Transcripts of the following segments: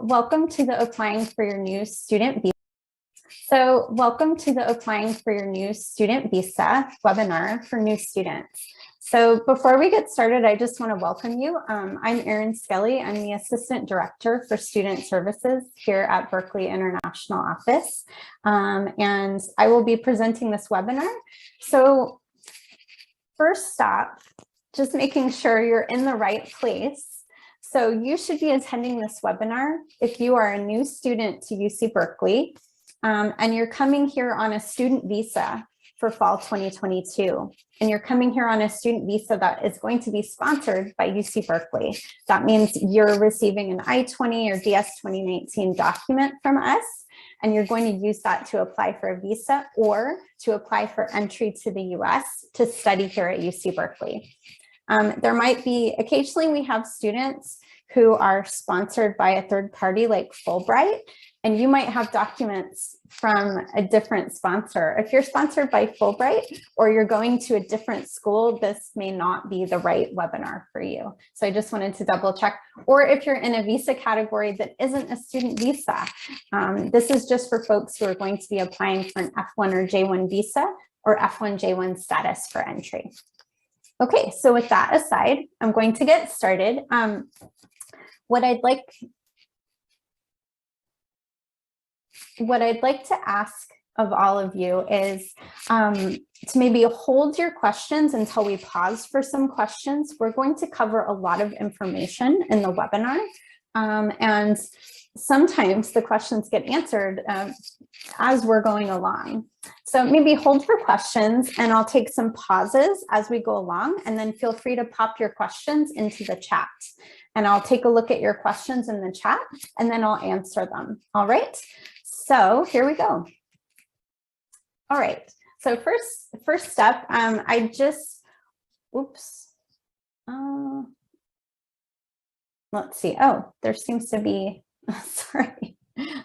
welcome to the Applying for Your New Student Visa. Webinar for new students. So before we get started, I just want to welcome you. I'm Erin Skelly. I'm the Assistant Director for Student Services here at Berkeley International Office. And I will be presenting this webinar. So first stop, just making sure you're in the right place. So you should be attending this webinar if you are a new student to UC Berkeley and you're coming here on a student visa for fall 2022. And you're coming here on a student visa that is going to be sponsored by UC Berkeley. That means you're receiving an I-20 or DS 2019 document from us, and you're going to use that to apply for a visa or to apply for entry to the US to study here at UC Berkeley. There might be, occasionally we have students who are sponsored by a third party like Fulbright, and you might have documents from a different sponsor. If you're sponsored by Fulbright or you're going to a different school, this may not be the right webinar for you. So I just wanted to double check. Or if you're in a visa category that isn't a student visa, this is just for folks who are going to be applying for an F1 or J1 visa or F1 J1 status for entry. Okay, so with that aside, I'm going to get started. What I'd like to ask of all of you is to maybe hold your questions until we pause for some questions. We're going to cover a lot of information in the webinar, and sometimes the questions get answered as we're going along. So maybe hold for questions, and I'll take some pauses as we go along, and then feel free to pop your questions into the chat. And I'll take a look at your questions in the chat, and then I'll answer them. All right, so here we go. All right, so first step, let's see. Oh, there seems to be, sorry,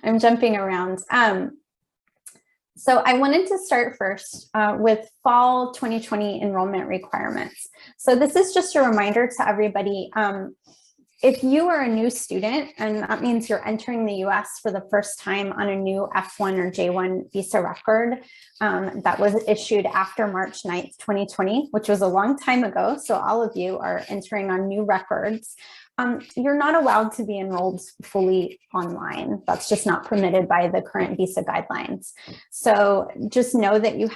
I'm jumping around. So I wanted to start first with fall 2020 enrollment requirements. So this is just a reminder to everybody. If you are a new student, and that means you're entering the US for the first time on a new F1 or J1 visa record that was issued after March 9th, 2020, which was a long time ago. So all of you are entering on new records. You're not allowed to be enrolled fully online. That's just not permitted by the current visa guidelines. So just know that you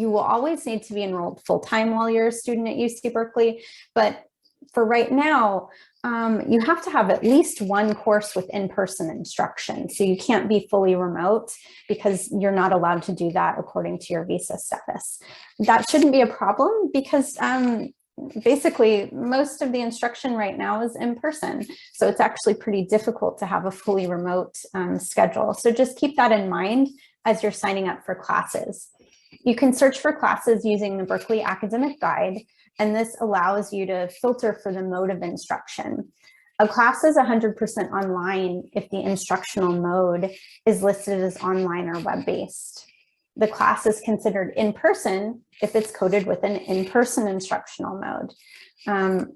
will always need to be enrolled full-time while you're a student at UC Berkeley, but for right now, you have to have at least one course with in-person instruction. So you can't be fully remote because you're not allowed to do that according to your visa status. That shouldn't be a problem because basically most of the instruction right now is in person. So it's actually pretty difficult to have a fully remote schedule. So just keep that in mind as you're signing up for classes. You can search for classes using the Berkeley Academic Guide, and this allows you to filter for the mode of instruction. A class is 100% online if the instructional mode is listed as online or web-based. The class is considered in-person if it's coded with an in-person instructional mode.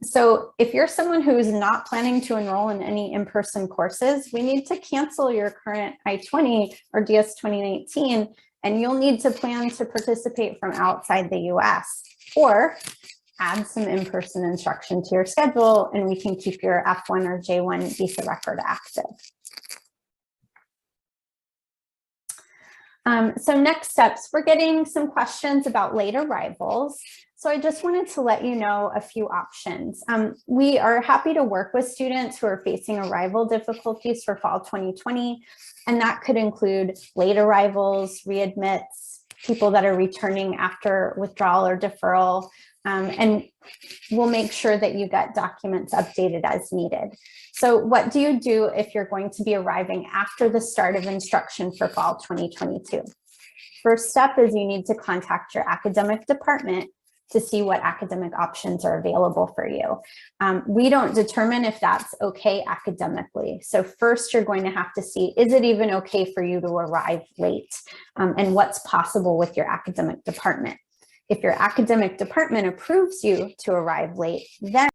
So if you're someone who is not planning to enroll in any in-person courses, we need to cancel your current I-20 or DS 2019, and you'll need to plan to participate from outside the US or add some in-person instruction to your schedule, and we can keep your F1 or J1 visa record active. So next steps, we're getting some questions about late arrivals. So I just wanted to let you know a few options. We are happy to work with students who are facing arrival difficulties for fall 2020, and that could include late arrivals, readmits, people that are returning after withdrawal or deferral, and we'll make sure that you get documents updated as needed. So what do you do if you're going to be arriving after the start of instruction for fall 2022? First step is you need to contact your academic department to see what academic options are available for you. We don't determine if that's okay academically. So first you're going to have to see, is it even okay for you to arrive late? And what's possible with your academic department? If your academic department approves you to arrive late, then